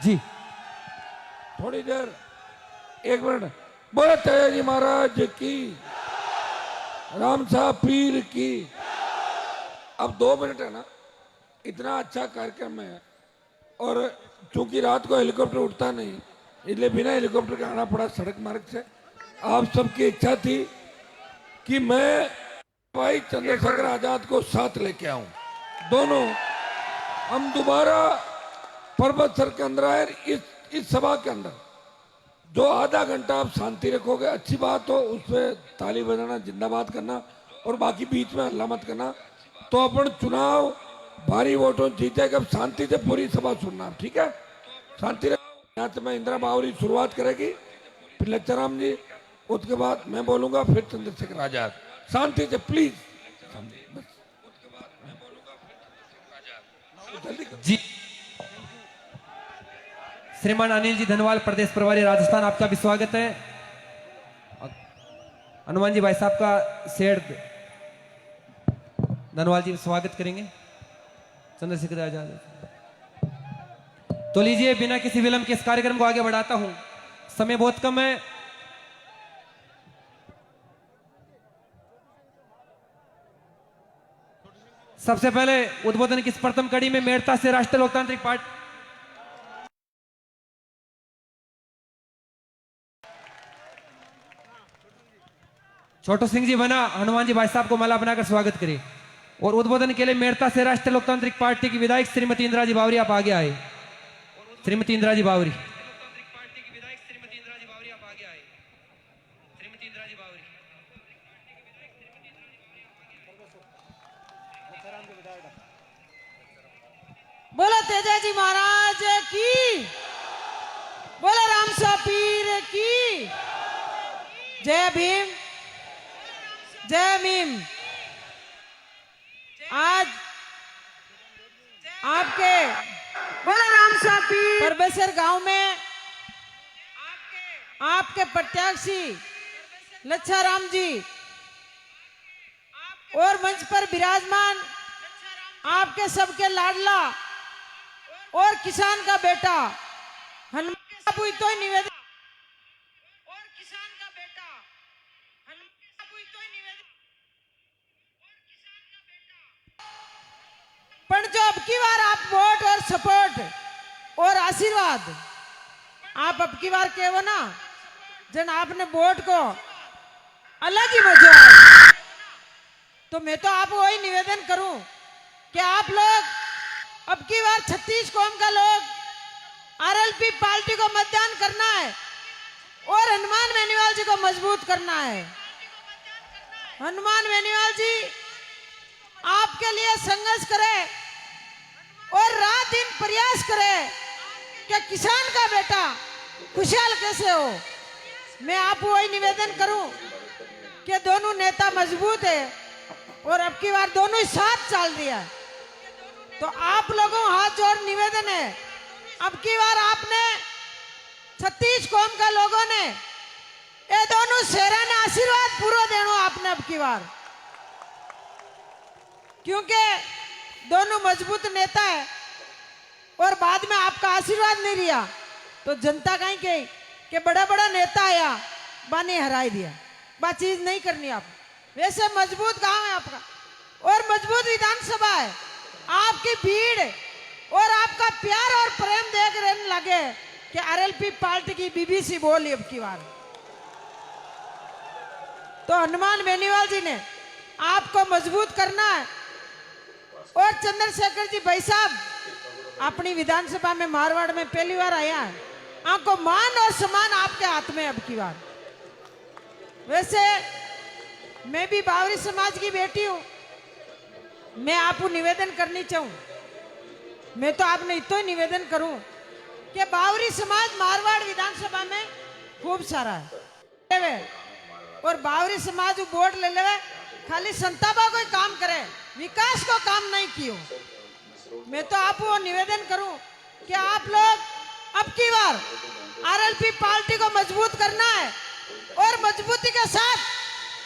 जी थोड़ी देर, एक मिनट। बोले तेजाजी महाराज की, राम साहब पीर की। अब 2 मिनट है ना, इतना अच्छा कार्यक्रम है। और चूंकि रात को हेलीकॉप्टर उड़ता नहीं, इसलिए बिना हेलीकॉप्टर के आना पड़ा सड़क मार्ग से। आप सबकी इच्छा थी कि मैं भाई चंद्रशेखर आजाद को साथ लेके आऊं। दोनों हम दोबारा पर्वत सर के अंदर आए। इस सभा के अंदर जो आधा घंटा आप शांति रखोगे, अच्छी बात हो, उस पर ताली बजाना, जिंदाबाद करना, और बाकी बीच में हल्ला मत करना। तो अपन चुनाव भारी वोटों जीत जाएगा। अब शांति से पूरी सभा सुनना, ठीक है? शांति यहाँ से मैं इंदिरा बावरी शुरुआत करेगी, फिर लच्छाराम जी, उसके बाद मैं बोलूंगा, फिर चंद्रशेखर आजाद। शांति से प्लीज। जी श्रीमान अनिल जी धनवाल, प्रदेश प्रभारी राजस्थान, आपका भी स्वागत है। हनुमान जी भाई साहब का शेर धनवाल जी स्वागत करेंगे चंद्रशेखर आजाद। तो लीजिए, बिना किसी विलंब के इस कार्यक्रम को आगे बढ़ाता हूं, समय बहुत कम है। सबसे पहले उद्बोधन की इस प्रथम कड़ी में मेड़ता से राष्ट्रीय लोकतांत्रिक पार्टी छोटू सिंह जी बना हनुमान जी भाई साहब को माला बनाकर स्वागत करिए। और उद्बोधन के लिए मेड़ता से राष्ट्रीय लोकतांत्रिक पार्टी की विधायक श्रीमती इंदिरा जी बावरी, आप आगे आए। श्रीमती इंदिरा जी बावरी, बोलो तेजाजी महाराज की, बोलो राम साहब पीर की। जय भीम, जय भीम। आज आपके बोलो राम साहब पीर परबेसर गांव में आपके प्रत्याशी लच्छाराम जी और मंच पर विराजमान आपके सबके लाडला और किसान का बेटा हनुमान बाबू तो निवेदन, और किसान का बेटा हनुमान बाबू तो निवेदन, और किसान का बेटा। पर जो अब की बार आप वोट और सपोर्ट और आशीर्वाद आप अब की बार के हो ना, जन आपने वोट को अलग ही मजा है। तो मैं तो आपको वही निवेदन करूं कि आप लोग अब की बार 36 कौम का लोग आरएलपी पार्टी को मतदान करना है और हनुमान बेनीवाल जी को मजबूत करना है। हनुमान बेनीवाल जी आपके लिए संघर्ष करे और रात दिन प्रयास करे कि किसान का बेटा खुशहाल कैसे हो। मैं आपको वही निवेदन करूं कि दोनों नेता मजबूत है और अब की बार दोनों ही साथ चल दिया है। तो आप लोगों हाथ जोड़ निवेदन है, अब की बार आपने 36 कौम का लोगों ने ये दोनों शेरा ने आशीर्वाद पूरा देना आपने अब की बार, क्योंकि दोनों मजबूत नेता है और बाद में आपका आशीर्वाद नहीं रिया तो जनता कहीं कही कि बड़ा बड़ा नेता आया बाने हराई दिया, बात चीज नहीं करनी। आप वैसे मजबूत गांव है आपका और मजबूत विधानसभा है। आपकी भीड़ और आपका प्यार और प्रेम देख रहने लगे कि आरएलपी पार्टी की बीबीसी बोली अब की बार। तो हनुमान बेनीवाल जी ने आपको मजबूत करना है और चंद्रशेखर जी भाई साहब अपनी विधानसभा में मारवाड़ में पहली बार आया है, आपको मान और सम्मान आपके हाथ में अब की बार। वैसे मैं भी बावरी समाज की बेटी हूं, मैं आपको निवेदन करनी चाहूं, मैं तो आपने इतना ही निवेदन करूं कि बावरी समाज मारवाड़ विधानसभा में खूब सारा है और बावरी समाज वोट ले ले खाली संताबा को काम करे, विकास को काम नहीं कियो। मैं तो आपको निवेदन करूं कि आप लोग अब की बार आरएलपी पार्टी को मजबूत करना है और मजबूती के साथ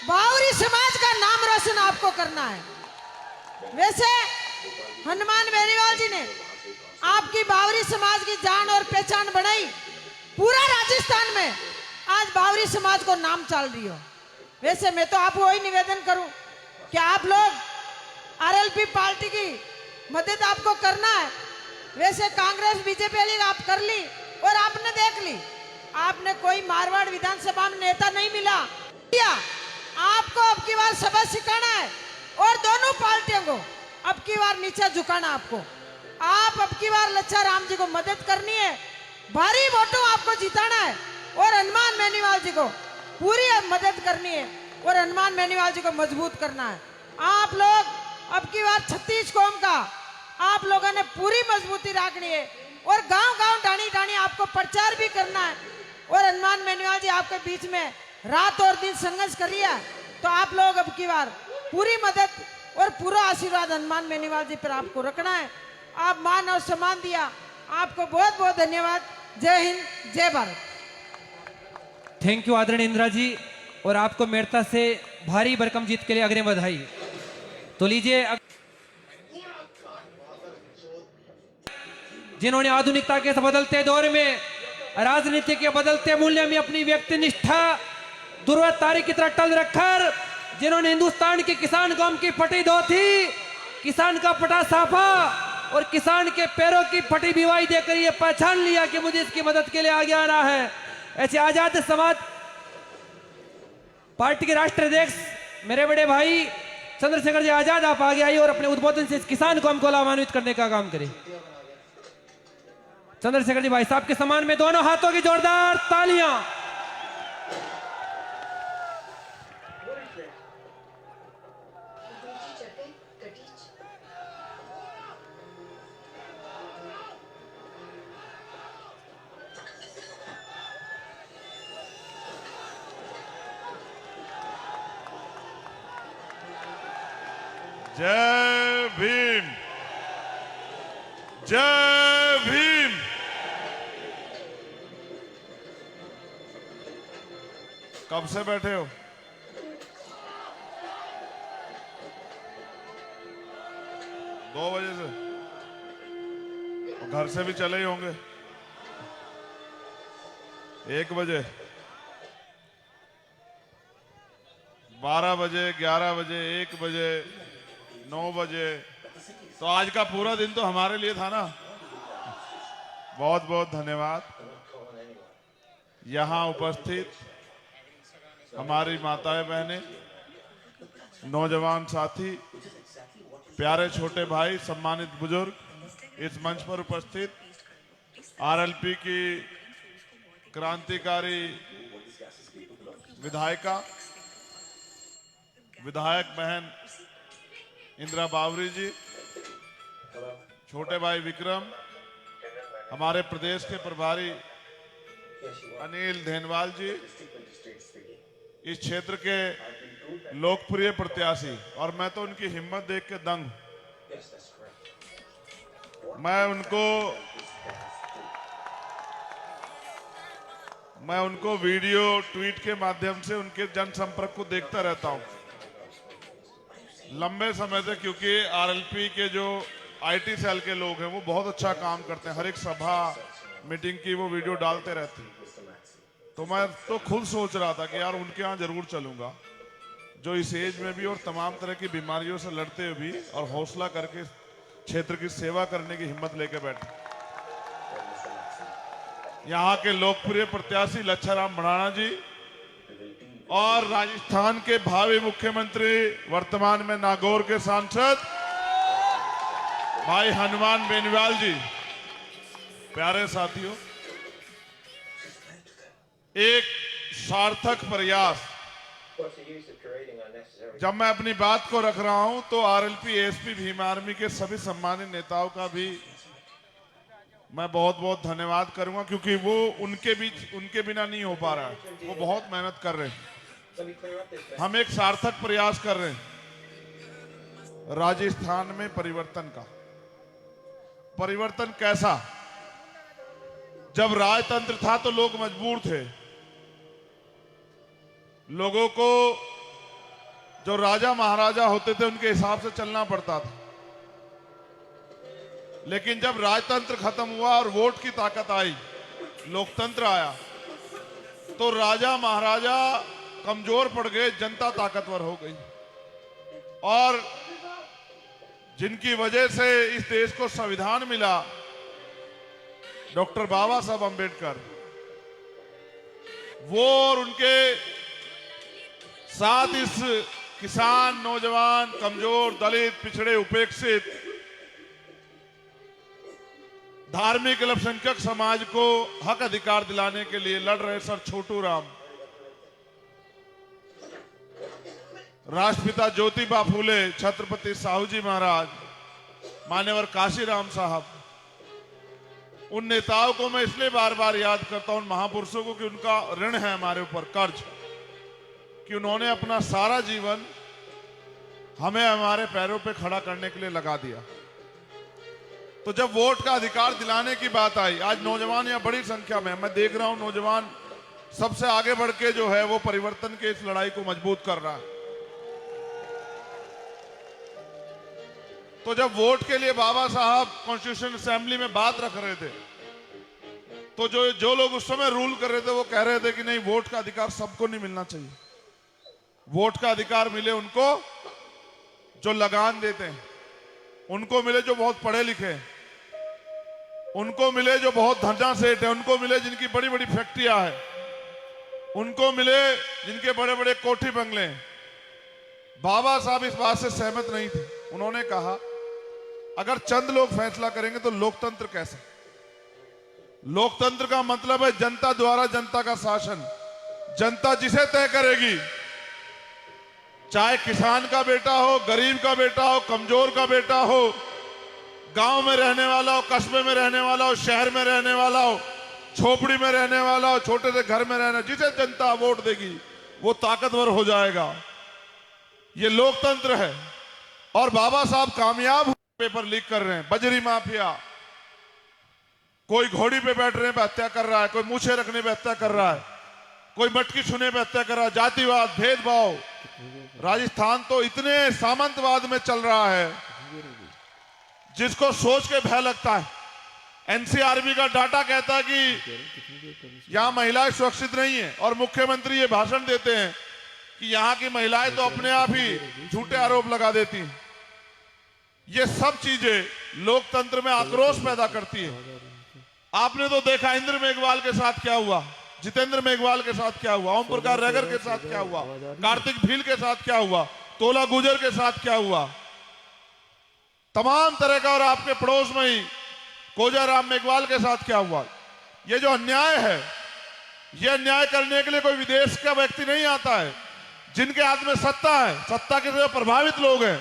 बावरी समाज का नाम रोशन आपको करना है। वैसे हनुमान बेनीवाल जी ने आपकी बावरी समाज की जान और पहचान पूरा राजस्थान में आज बावरी समाज को नाम चल रही हो। वैसे मैं तो आपको वही निवेदन करूं कि आप लोग आरएलपी पार्टी की मदद आपको करना है। वैसे कांग्रेस बीजेपी वाली आप कर ली और आपने देख ली, आपने कोई मारवाड़ विधानसभा में नेता नहीं मिला। आपको अब की बार सबक सिखाना है और दोनों पार्टियों को अब की बार नीचे झुकाना। आपको आप अब की बार लच्छा राम जी को मदद करनी है, भारी वोटों आपको जिताना है और हनुमान बेनीवाल जी को पूरी मदद करनी है और हनुमान बेनीवाल जी को मजबूत करना है। आप लोग अब की बार 36 कौम का आप लोगों ने पूरी मजबूती रखनी है और गांव-गांव टाणी-टाणी आपको प्रचार भी करना है और हनुमान बेनीवाल जी आपके बीच में रात और दिन संघर्ष करी है। तो आप लोग अब की बार पूरी मदद और पूरा आशीर्वाद हनुमान बेनीवाल जी पर आपको रखना है। आप मान और सम्मान दिया, आपको बहुत बहुत धन्यवाद। जय हिंद, जय भारत। थैंक यू आदरणीय इंदिरा जी, और आपको मेड़ता से भारी भरकम जीत के लिए अग्रिम बधाई। तो लीजिए, जिन्होंने आधुनिकता के इस बदलते दौर में राजनीति के बदलते मूल्य में अपनी व्यक्ति निष्ठा दुर्वतारी की तरह टल रखकर, जिन्होंने हिंदुस्तान के किसान कौम की फटी धोती, किसान का फटा साफा और किसान के पैरों की फटी बिवाई देकर ये पहचान लिया कि मुझे इसकी मदद के लिए आगे आना है, ऐसे आजाद समाज पार्टी के राष्ट्रीय अध्यक्ष मेरे बड़े भाई चंद्रशेखर जी आजाद आप आगे आइए और अपने उद्बोधन से इस किसान कौम को लाभान्वित करने का काम करें। चंद्रशेखर जी भाई साहब के सम्मान में दोनों हाथों की जोरदार तालियां। जय भीम, जय भीम। कब से बैठे हो? दो बजे से? घर से भी चले ही होंगे। 1 बजे, 12 बजे, 11 बजे, 1 बजे, 9 बजे, तो आज का पूरा दिन तो हमारे लिए था ना। बहुत बहुत धन्यवाद। यहाँ उपस्थित हमारी माताएं बहनें, नौजवान साथी, प्यारे छोटे भाई, सम्मानित बुजुर्ग, इस मंच पर उपस्थित आरएलपी की क्रांतिकारी विधायिका, विधायक बहन इंदिरा बावरी जी, छोटे भाई विक्रम, हमारे प्रदेश के प्रभारी अनिल धेनवाल जी, इस क्षेत्र के लोकप्रिय प्रत्याशी, और मैं तो उनकी हिम्मत देख के दंग। मैं उनको वीडियो ट्वीट के माध्यम से उनके जनसंपर्क को देखता रहता हूं लंबे समय से, क्योंकि आरएलपी के जो आईटी सेल के लोग हैं वो बहुत अच्छा काम करते हैं। हर एक सभा मीटिंग की वो वीडियो डालते रहते हैं। तो मैं तो खुद सोच रहा था कि यार उनके यहाँ जरूर चलूंगा, जो इस एज में भी और तमाम तरह की बीमारियों से लड़ते हुए भी और हौसला करके क्षेत्र की सेवा करने की हिम्मत लेकर बैठे। यहाँ के लोकप्रिय प्रत्याशी लच्छाराम बड़ाना जी और राजस्थान के भावी मुख्यमंत्री, वर्तमान में नागौर के सांसद भाई हनुमान बेनीवाल जी। प्यारे साथियों, एक सार्थक प्रयास। जब मैं अपनी बात को रख रहा हूं तो आरएलपी एएसपी भीम आर्मी के सभी सम्मानित नेताओं का भी मैं बहुत बहुत धन्यवाद करूंगा, क्योंकि वो उनके बिना नहीं हो पा रहा है। वो बहुत मेहनत कर रहे हैं। हम एक सार्थक प्रयास कर रहे हैं राजस्थान में परिवर्तन का। परिवर्तन कैसा? जब राजतंत्र था तो लोग मजबूर थे, लोगों को जो राजा महाराजा होते थे उनके हिसाब से चलना पड़ता था। लेकिन जब राजतंत्र खत्म हुआ और वोट की ताकत आई लोकतंत्र आया तो राजा महाराजा कमजोर पड़ गए, जनता ताकतवर हो गई। और जिनकी वजह से इस देश को संविधान मिला, डॉक्टर बाबा साहब अंबेडकर, वो और उनके साथ इस किसान, नौजवान, कमजोर, दलित, पिछड़े, उपेक्षित, धार्मिक अल्पसंख्यक समाज को हक अधिकार दिलाने के लिए लड़ रहे सर छोटू राम, राष्ट्रपिता ज्योतिबा फूले, छत्रपति साहू जी महाराज, मान्यवर काशीराम साहब, उन नेताओं को मैं इसलिए बार बार याद करता हूं, उन महापुरुषों को, कि उनका ऋण है हमारे ऊपर, कर्ज, कि उन्होंने अपना सारा जीवन हमें हमारे पैरों पे खड़ा करने के लिए लगा दिया। तो जब वोट का अधिकार दिलाने की बात आई, आज नौजवान यहां बड़ी संख्या में, मैं देख रहा हूं नौजवान सबसे आगे बढ़ के जो है वो परिवर्तन के इस लड़ाई को मजबूत कर रहा है। तो जब वोट के लिए बाबा साहब कॉन्स्टिट्यूशन असेंबली में बात रख रहे थे, तो जो लोग उस समय रूल कर रहे थे वो कह रहे थे कि नहीं, वोट का अधिकार सबको नहीं मिलना चाहिए, वोट का अधिकार मिले उनको जो लगान देते हैं, उनको मिले जो बहुत पढ़े लिखे हैं, उनको मिले जो बहुत धंधा सेठ है, उनको मिले जिनकी बड़ी बड़ी फैक्ट्रियां हैं, उनको मिले जिनके बड़े बड़े कोठी बंगले हैं। बाबा साहब इस बात से सहमत नहीं थे। उन्होंने कहा अगर चंद लोग फैसला करेंगे तो लोकतंत्र कैसे? लोकतंत्र का मतलब है जनता द्वारा जनता का शासन, जनता जिसे तय करेगी, चाहे किसान का बेटा हो, गरीब का बेटा हो, कमजोर का बेटा हो, गांव में रहने वाला हो, कस्बे में रहने वाला हो, शहर में रहने वाला हो, झोपड़ी में रहने वाला हो, छोटे से घर में रहना, जिसे जनता वोट देगी वो ताकतवर हो जाएगा। ये लोकतंत्र है। और बाबा साहब कामयाब पेपर लीक कर रहे हैं। बजरी माफिया, कोई घोड़ी पे बैठ रहे पे हत्या कर रहा है, कोई मूछे रखने पे हत्या कर रहा है, कोई मटकी छूने पे हत्या कर रहा है, जातिवाद, भेदभाव। राजस्थान तो इतने सामंतवाद में चल रहा है जिसको सोच के भय लगता है। एनसीआरबी का डाटा कहता है कि यहां महिलाएं सुरक्षित नहीं है, और मुख्यमंत्री ये भाषण देते हैं कि यहां की महिलाएं तो अपने आप ही झूठे आरोप लगा देती हैं। ये सब चीजें लोकतंत्र में आक्रोश पैदा करती है। आपने तो देखा इंद्र मेघवाल के साथ क्या हुआ, जितेंद्र मेघवाल के साथ क्या हुआ, ओम प्रकाश रैगर के साथ क्या हुआ, कार्तिक भील के साथ क्या हुआ, तोला गुजर के साथ क्या हुआ, तमाम तरह का। और आपके पड़ोस में ही कोजाराम मेघवाल के साथ क्या हुआ। ये जो अन्याय है, ये अन्याय करने के लिए कोई विदेश का व्यक्ति नहीं आता है। जिनके हाथ में सत्ता है, सत्ता के से प्रभावित लोग हैं,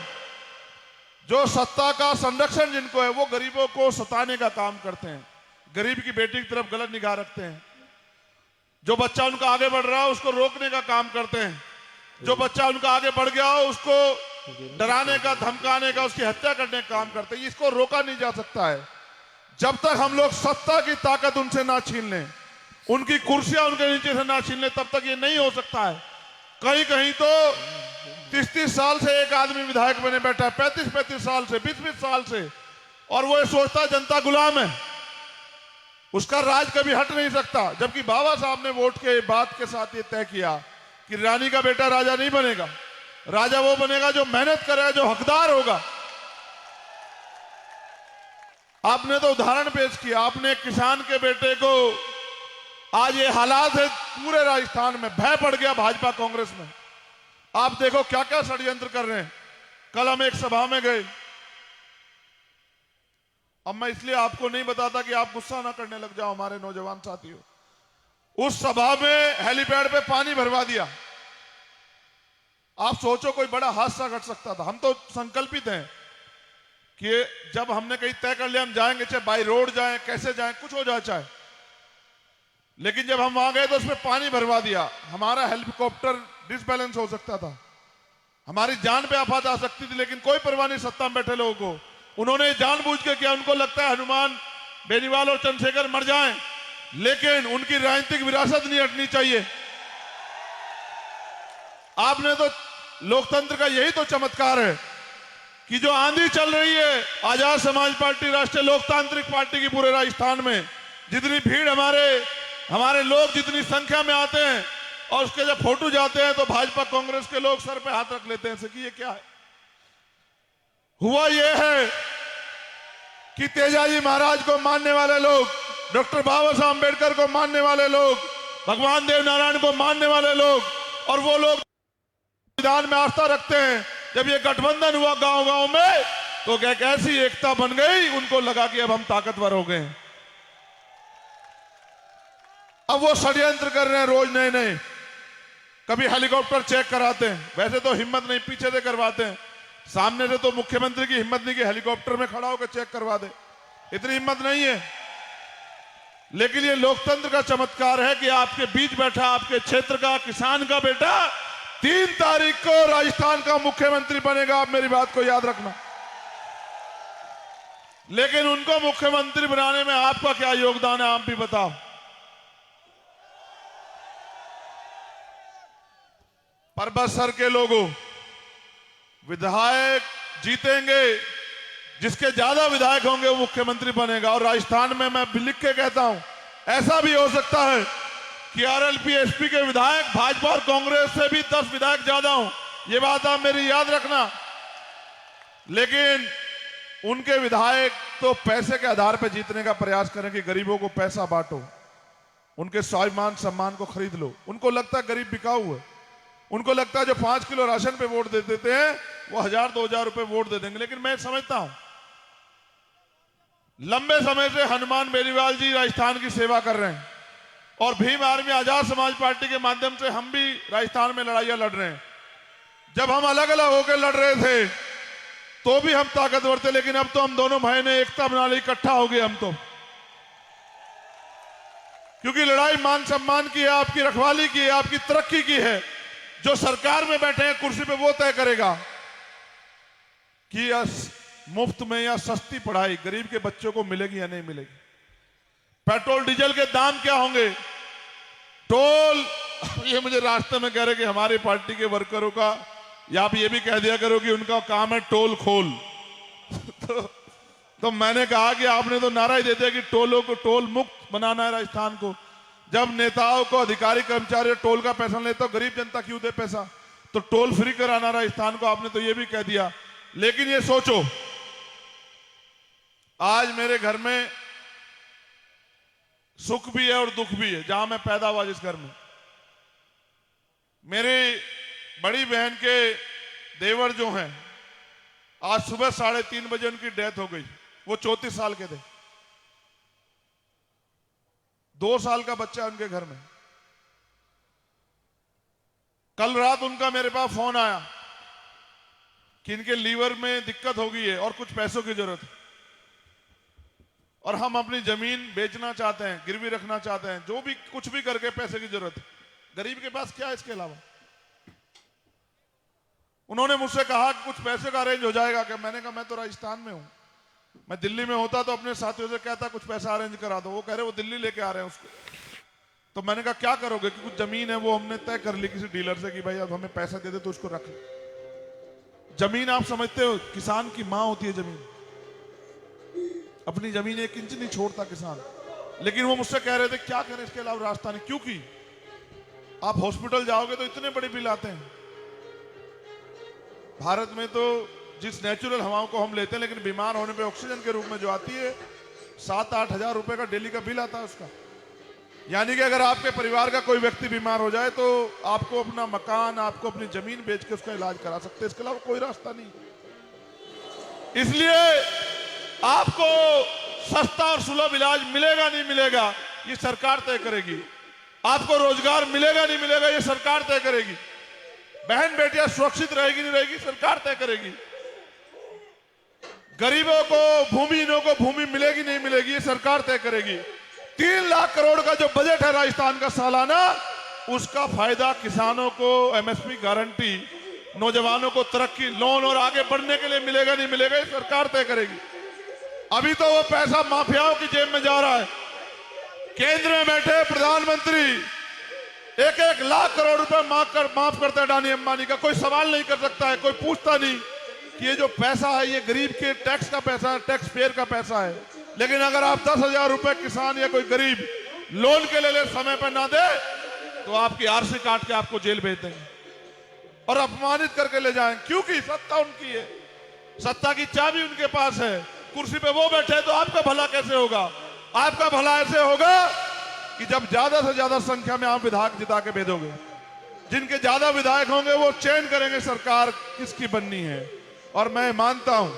जो सत्ता का संरक्षण जिनको है, वो गरीबों को सताने का काम करते हैं, गरीब की बेटी की तरफ गलत निगाह रखते हैं। जो बच्चा उनका आगे बढ़ रहा हो उसको रोकने का काम करते हैं, जो बच्चा उनका आगे बढ़ गया हो उसको डराने का, धमकाने का, उसकी हत्या करने का काम करते हैं। इसको रोका नहीं जा सकता है जब तक हम लोग सत्ता की ताकत उनसे ना छीन लें, उनकी कुर्सियां उनके नीचे से ना छीन लें, तब तक ये नहीं हो सकता है। कहीं कहीं तो 30-30 साल से एक आदमी विधायक बने बैठा है, 35-35 साल से, 20-20 साल से, और वो ये सोचता है जनता गुलाम है, उसका राज कभी हट नहीं सकता। जबकि बाबा साहब ने वोट के बात के साथ ये तय किया कि रानी का बेटा राजा नहीं बनेगा, राजा वो बनेगा जो मेहनत करेगा, जो हकदार होगा। आपने तो उदाहरण पेश किया, आपने एक किसान के बेटे को, आज ये हालात है पूरे राजस्थान में, भय पड़ गया भाजपा कांग्रेस में। आप देखो क्या क्या षड्यंत्र कर रहे हैं। कल हम एक सभा में गए, अब मैं इसलिए आपको नहीं बताता कि आप गुस्सा ना करने लग जाओ हमारे नौजवान साथियों। उस सभा में हेलीपैड पे पानी भरवा दिया। आप सोचो कोई बड़ा हादसा घट सकता था। हम तो संकल्पित हैं कि जब हमने कहीं तय कर लिया हम जाएंगे, चाहे बाई रोड जाएं, कैसे जाएं, कुछ हो जाए चाहे, लेकिन जब हम वहां गए तो उसमें पानी भरवा दिया। हमारा हेलीकॉप्टर डिसबैलेंस हो सकता था, हमारी जान पे आफत आ सकती थी, लेकिन कोई परवाह नहीं सत्ता में बैठे लोगों को। उन्होंने जानबूझ के किया। उनको लगता है हनुमान, बेनीवाल और चंद्रशेखर मर जाएं, लेकिन उनकी राजनीतिक विरासत नहीं हटनी चाहिए। आपने तो, लोकतंत्र का यही तो चमत्कार है कि जो आंधी चल रही है आजाद समाज पार्टी, राष्ट्रीय लोकतांत्रिक पार्टी की पूरे राजस्थान में, जितनी भीड़ हमारे लोग जितनी संख्या में आते हैं और उसके जब फोटो जाते हैं तो भाजपा कांग्रेस के लोग सर पे हाथ रख लेते हैं कि ये क्या है। हुआ ये है कि तेजाजी महाराज को मानने वाले लोग, डॉक्टर बाबा साहब अंबेडकर को मानने वाले लोग, भगवान देव नारायण को मानने वाले लोग और वो लोग संविधान में आस्था रखते हैं, जब ये गठबंधन हुआ गांव गांव में तो एक ऐसी एकता बन गई, उनको लगा कि अब हम ताकतवर हो गए हैं। अब वो षड्यंत्र कर रहे हैं रोज नए नए। कभी हेलीकॉप्टर चेक कराते हैं, वैसे तो हिम्मत नहीं, पीछे से करवाते हैं। सामने से तो मुख्यमंत्री की हिम्मत नहीं कि हेलीकॉप्टर में खड़ा होकर चेक करवा दे, इतनी हिम्मत नहीं है। लेकिन ये लोकतंत्र का चमत्कार है कि आपके बीच बैठा आपके क्षेत्र का किसान का बेटा 3 तारीख को राजस्थान का मुख्यमंत्री बनेगा। आप मेरी बात को याद रखना। लेकिन उनको मुख्यमंत्री बनाने में आपका क्या योगदान है, आप भी बताओ। परबतसर के लोगों, विधायक जीतेंगे, जिसके ज्यादा विधायक होंगे वो मुख्यमंत्री बनेगा। और राजस्थान में मैं लिख के कहता हूं, ऐसा भी हो सकता है कि आरएलपी एसपी के विधायक भाजपा और कांग्रेस से भी 10 विधायक ज्यादा हों। ये बात आप मेरी याद रखना। लेकिन उनके विधायक तो पैसे के आधार पर जीतने का प्रयास करें कि गरीबों को पैसा बांटो, उनके स्वाभिमान सम्मान को खरीद लो। उनको लगता है गरीब बिकाऊ है, उनको लगता है जो 5 किलो राशन पे वोट दे देते हैं वो 1000-2000 रुपए वोट दे देंगे। लेकिन मैं समझता हूं, लंबे समय से हनुमान बेनीवाल जी राजस्थान की सेवा कर रहे हैं और भीम आर्मी आजाद समाज पार्टी के माध्यम से हम भी राजस्थान में लड़ाइयां लड़ रहे हैं। जब हम अलग अलग होकर लड़ रहे थे तो भी हम ताकतवर थे, लेकिन अब तो हम दोनों भाई ने एकता बना ली, इकट्ठा हो गए हम तो। क्योंकि लड़ाई मान सम्मान की है, आपकी रखवाली की है, आपकी तरक्की की है। जो सरकार में बैठे हैं कुर्सी पे वो तय करेगा कि मुफ्त में या सस्ती पढ़ाई गरीब के बच्चों को मिलेगी या नहीं मिलेगी। पेट्रोल डीजल के दाम क्या होंगे, टोल। ये मुझे रास्ते में कह रहे कि हमारी पार्टी के वर्करों का, या आप ये भी कह दिया करो कि उनका काम है टोल खोल। तो मैंने कहा कि आपने तो नारा ही दे दिया कि टोलों को टोल मुक्त बनाना है राजस्थान को। जब नेताओं को, अधिकारी कर्मचारी टोल का पैसा लेते, तो गरीब जनता क्यों दे पैसा? तो टोल फ्री कराना राजस्थान को, आपने तो ये भी कह दिया। लेकिन ये सोचो, आज मेरे घर में सुख भी है और दुख भी है। जहां मैं पैदा हुआ जिस घर में, मेरे बड़ी बहन के देवर जो हैं, आज सुबह 3:30 बजे उनकी डेथ हो गई। वो 34 साल के थे, 2 साल का बच्चा उनके घर में। कल रात उनका मेरे पास फोन आया कि इनके लीवर में दिक्कत हो गई है और कुछ पैसों की जरूरत है और हम अपनी जमीन बेचना चाहते हैं, गिरवी रखना चाहते हैं, जो भी कुछ भी करके पैसे की जरूरत है। गरीब के पास क्या है इसके अलावा? उन्होंने मुझसे कहा कि कुछ पैसे का अरेंज हो जाएगा क्या? मैंने कहा मैं तो राजस्थान में हूं, मैं दिल्ली में होता तो अपने साथियों से कहता कुछ पैसा अरेंज करा दो। वो कह रहे वो दिल्ली लेके आ रहे हैं उसको। तो मैंने कहा क्या करोगे? कि कुछ जमीन है वो हमने तय कर ली किसी डीलर से कि भाई अब हमें पैसा दे दे तो उसको रख ले। जमीन आप समझते हो, किसान की मां होती है जमीन। अपनी जमीन 1 इंच नहीं छोड़ता किसान। लेकिन वो मुझसे कह रहे थे क्या करें इसके अलावा रास्ता नहीं। क्योंकि आप हॉस्पिटल जाओगे तो इतने बड़े बिल आते हैं। भारत में तो जिस नेचुरल हवाओं को हम लेते हैं, लेकिन बीमार होने पे ऑक्सीजन के रूप में जो आती है 7-8 हजार रुपए का डेली का बिल आता है उसका। यानी कि अगर आपके परिवार का कोई व्यक्ति बीमार हो जाए तो आपको अपना मकान, आपको अपनी जमीन बेच के उसका इलाज करा सकते हैं। इसके अलावा कोई रास्ता नहीं। इसलिए आपको सस्ता और सुलभ इलाज मिलेगा नहीं मिलेगा ये सरकार तय करेगी। आपको रोजगार मिलेगा नहीं मिलेगा ये सरकार तय करेगी। बहन बेटियां सुरक्षित रहेगी नहीं रहेगी सरकार तय करेगी। गरीबों को, भूमिहीनों को भूमि मिलेगी नहीं मिलेगी ये सरकार तय करेगी। 3 लाख करोड़ का जो बजट है राजस्थान का सालाना, उसका फायदा किसानों को, एमएसपी गारंटी, नौजवानों को तरक्की, लोन और आगे बढ़ने के लिए मिलेगा नहीं मिलेगा ये सरकार तय करेगी। अभी तो वो पैसा माफियाओं की जेब में जा रहा है। केंद्र में बैठे प्रधानमंत्री 1-1 लाख करोड़ रुपए माफ करता है अडानी अंबानी का। कोई सवाल नहीं कर सकता है, कोई पूछता नहीं कि ये जो पैसा है ये गरीब के टैक्स का पैसा है, टैक्स पेयर का पैसा है। लेकिन अगर आप 10,000 रुपए किसान या कोई गरीब लोन के ले समय पर ना दे तो आपकी आरसी काट के आपको जेल भेज देंगे और अपमानित करके ले जाएं, क्योंकि सत्ता उनकी है, सत्ता की चाबी उनके पास है, कुर्सी पे वो बैठे। तो आपका भला कैसे होगा? आपका भला ऐसे होगा कि जब ज्यादा से ज्यादा संख्या में आप विधायक जिता के भेजोगे। जिनके ज्यादा विधायक होंगे वो चयन करेंगे सरकार किसकी बननी है। और मैं मानता हूं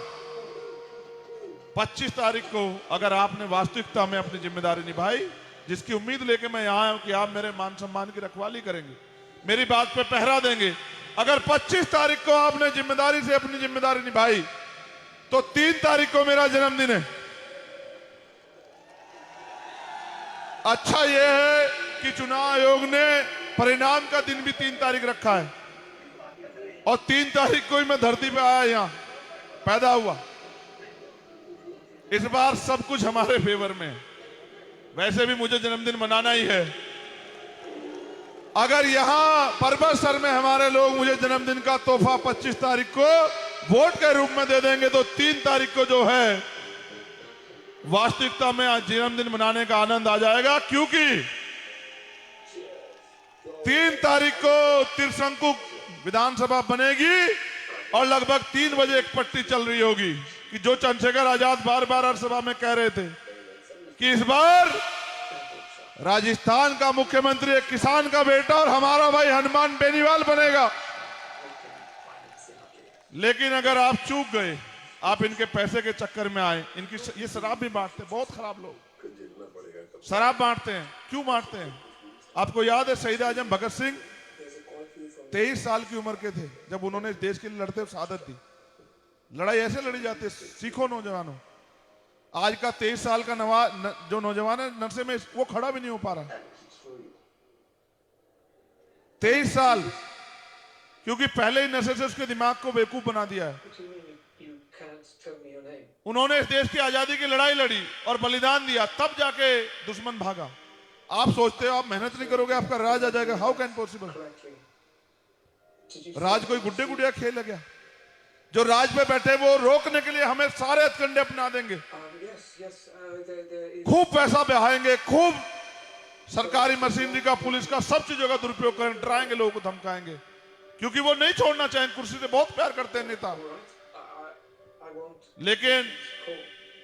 25 तारीख को अगर आपने वास्तविकता में अपनी जिम्मेदारी निभाई, जिसकी उम्मीद लेके मैं यहां हूं कि आप मेरे मान सम्मान की रखवाली करेंगे, मेरी बात पे पहरा देंगे, अगर 25 तारीख को आपने जिम्मेदारी से अपनी जिम्मेदारी निभाई तो 3 तारीख को मेरा जन्मदिन है। अच्छा यह है कि चुनाव आयोग ने परिणाम का दिन भी 3 तारीख रखा है और 3 तारीख को ही मैं धरती पे आया, यहां पैदा हुआ। इस बार सब कुछ हमारे फेवर में है। वैसे भी मुझे जन्मदिन मनाना ही है। अगर यहां परबतसर में हमारे लोग मुझे जन्मदिन का तोहफा 25 तारीख को वोट के रूप में दे देंगे तो 3 तारीख को जो है वास्तविकता में आज जन्मदिन मनाने का आनंद आ जाएगा, क्योंकि 3 तारीख को त्रिशंकु विधानसभा बनेगी और लगभग 3 बजे एक पट्टी चल रही होगी कि जो चंद्रशेखर आजाद बार बार हर सभा में कह रहे थे कि इस बार राजस्थान का मुख्यमंत्री एक किसान का बेटा और हमारा भाई हनुमान बेनीवाल बनेगा। लेकिन अगर आप चूक गए, आप इनके पैसे के चक्कर में आए, इनकी ये शराब भी बांटते हैं, बहुत खराब लोग शराब बांटते हैं। क्यों बांटते हैं? आपको याद है शहीद आजम भगत सिंह 23 साल की उम्र के थे जब उन्होंने इस देश के लिए लड़ते हुए शहादत दी। लड़ाई ऐसे लड़ी जाती है, सीखो नौजवानों। आज का 23 साल का जो नौजवान है नशे में, वो खड़ा भी नहीं हो पा रहा। 23 साल, क्योंकि पहले ही नशे से उसके दिमाग को बेवकूफ बना दिया है। उन्होंने इस देश की आजादी की लड़ाई लड़ी और बलिदान दिया, तब जाके दुश्मन भागा। आप सोचते हो आप मेहनत नहीं करोगे आपका राज आ जाएगा? How can possible? राज कोई गुड्डे गुड़िया खेल है क्या? जो राज पे बैठे वो रोकने के लिए हमें सारे हथकंडे अपना देंगे, खूब पैसा बहाएंगे, खूब सरकारी मशीनरी का, पुलिस का, सब चीजों का दुरुपयोग करेंगे, डराएंगे, लोगों को धमकाएंगे, क्योंकि वो नहीं छोड़ना चाहेंगे। कुर्सी से बहुत प्यार करते हैं नेता। लेकिन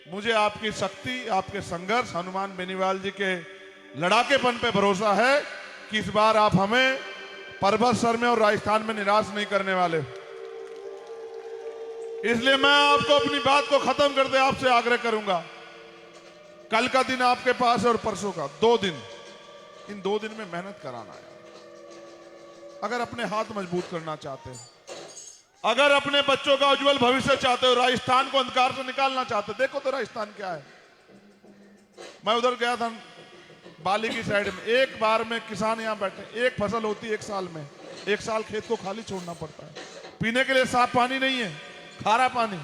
मुझे आपकी शक्ति, आपके संघर्ष, हनुमान बेनीवाल जी के लड़ाकेपन पे भरोसा है कि इस बार आप हमें परबतसर में और राजस्थान में निराश नहीं करने वाले। इसलिए मैं आपको अपनी बात को खत्म करते आपसे आग्रह करूंगा, कल का दिन आपके पास है और परसों का 2 दिन, इन 2 दिन में मेहनत कराना है। अगर अपने हाथ मजबूत करना चाहते हैं, अगर अपने बच्चों का उज्जवल भविष्य चाहते हो, राजस्थान को अंधकार से निकालना चाहते हो, देखो तो राजस्थान क्या है। मैं उधर गया था बाली की साइड में, एक बार में किसान यहां बैठे, एक फसल होती है 1 साल में, 1 साल खेत को खाली छोड़ना पड़ता है। पीने के लिए साफ पानी नहीं है, खारा पानी।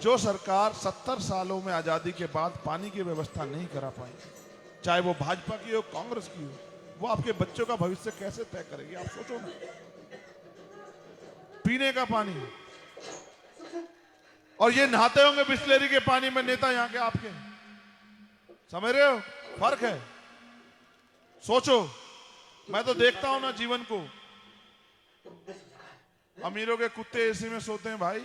जो सरकार 70 सालों में आजादी के बाद पानी की व्यवस्था नहीं करा पाई, चाहे वो भाजपा की हो, कांग्रेस की हो, वो आपके बच्चों का भविष्य कैसे तय करेगी? आप सोचो ना। पीने का पानी, और ये नहाते होंगे बिस्लेरी के पानी में नेता यहाँ के आपके, समझ रहे हो? फर्क है। सोचो, मैं तो देखता हूं ना जीवन को, अमीरों के कुत्ते एसी में सोते हैं भाई,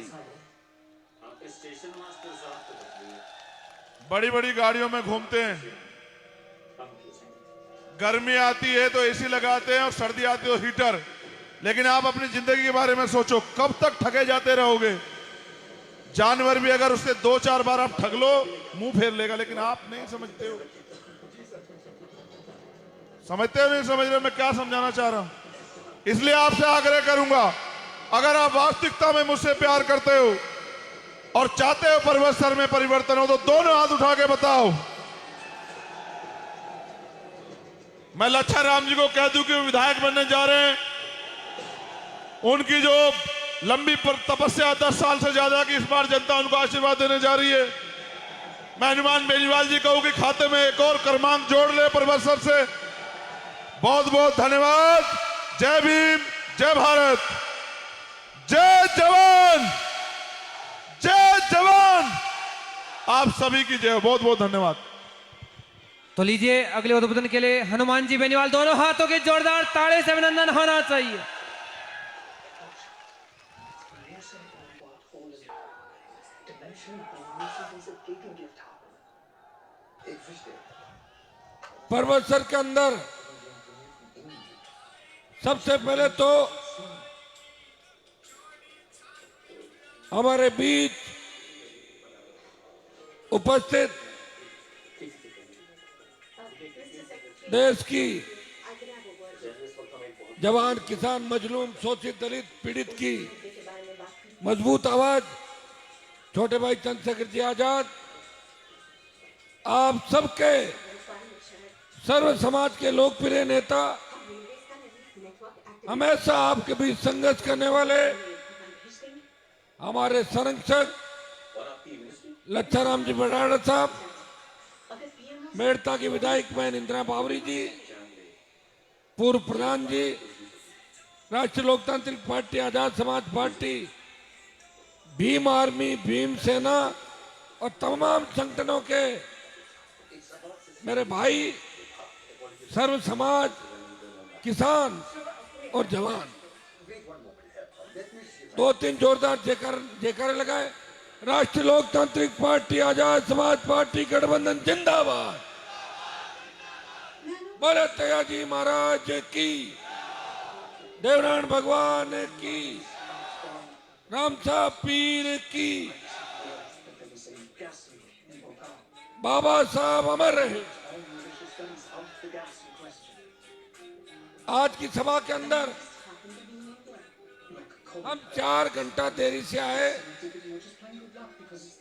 बड़ी बड़ी गाड़ियों में घूमते हैं, गर्मी आती है तो एसी लगाते हैं और सर्दी आती है तो हीटर। लेकिन आप अपनी जिंदगी के बारे में सोचो, कब तक ठगे जाते रहोगे? जानवर भी अगर उससे 2-4 बार आप ठग लो मुंह फेर लेगा, लेकिन आप नहीं समझते हो। समझते हो नहीं समझ रहे मैं क्या समझाना चाह रहा हूं? इसलिए आपसे आग्रह करूंगा, अगर आप वास्तविकता में मुझसे प्यार करते हो और चाहते हो परबतसर में परिवर्तन हो, तो दोनों हाथ उठा के बताओ। मैं लच्छा राम जी को कह दूं कि वो विधायक बनने जा रहे हैं। उनकी जो लंबी तपस्या 10 साल से ज्यादा की, इस बार जनता उनको आशीर्वाद देने जा रही है। मैं हनुमान बेनीवाल जी कहूं कि खाते में एक और क्रमांक जोड़ ले परबतसर से। बहुत बहुत धन्यवाद। जय भीम, जय भारत, जय जवान, आप सभी की जय हो। बहुत बहुत धन्यवाद। तो लीजिए अगले उद्बोधन के लिए हनुमान जी बेनीवाल, दोनों हाथों के जोरदार ताड़े से अभिनंदन होना चाहिए। परमेश्वर के अंदर सबसे पहले तो हमारे बीच उपस्थित देश की जवान, किसान, मजलूम, शोषित, दलित, पीड़ित की मजबूत आवाज छोटे भाई चंद्रशेखर जी आजाद, आप सबके सर्व समाज के लोकप्रिय नेता, हमेशा आपके बीच संघर्ष करने वाले हमारे संरक्षक लच्छाराम जी बराड़ा साहब, मेड़ता की विधायक बहन इंदिरा बावरी जी, पूर्व प्रधान जी, राष्ट्रीय लोकतांत्रिक party, Azad Samaj party, Bhim army, Bhim सेना और तमाम संगठनों के मेरे भाई, सर्व समाज, किसान और जवान, 2-3 जोरदार जयकारे लगाए। राष्ट्रीय लोकतांत्रिक पार्टी, आजाद समाज पार्टी, गठबंधन जिंदाबाद। बोले तेजाजी महाराज की, देवनारायण भगवान की, रामसा पीर की, बाबा साहब अमर रहे। आज की सभा के अंदर हम 4 घंटा देरी से आए,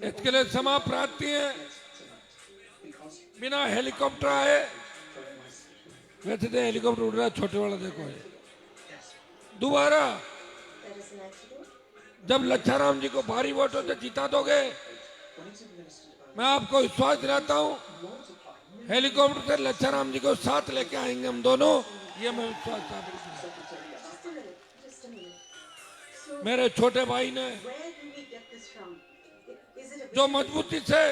इसके लिए क्षमा प्रार्थी है। बिना हेलीकॉप्टर आए, वैसे तो हेलीकॉप्टर उड़ रहा है, छोटे वाला देखो है। दोबारा जब लच्छाराम जी को भारी वोटों से जिता दोगे, मैं आपको विश्वास दिलाता हूं, हेलीकॉप्टर से लच्छाराम जी को साथ लेके आएंगे हम दोनों, ये मैं विश्वास चाहता हूं। मेरे छोटे भाई ने जो मजबूती से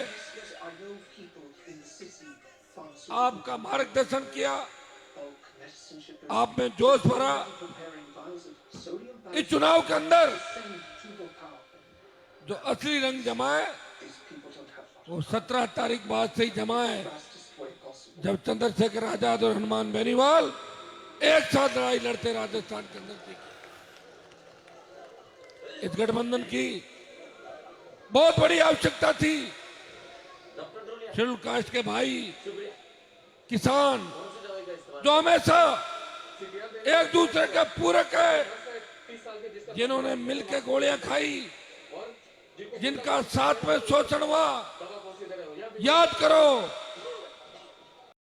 आपका मार्गदर्शन किया, आप में जोश भरा, इस चुनाव के अंदर जो असली रंग जमा है वो 17 तारीख बाद से ही जमा है, जब चंद्रशेखर आजाद और हनुमान बेनीवाल एक साथ लड़ाई लड़ते राजस्थान के अंदर थी। इस गठबंधन की बहुत बड़ी आवश्यकता थी। शेड्यूल कास्ट के भाई, किसान जो हमेशा एक दूसरे के पूरक है, जिन्होंने मिलकर गोलियां खाई, जिनका साथ में शोषण हुआ, याद करो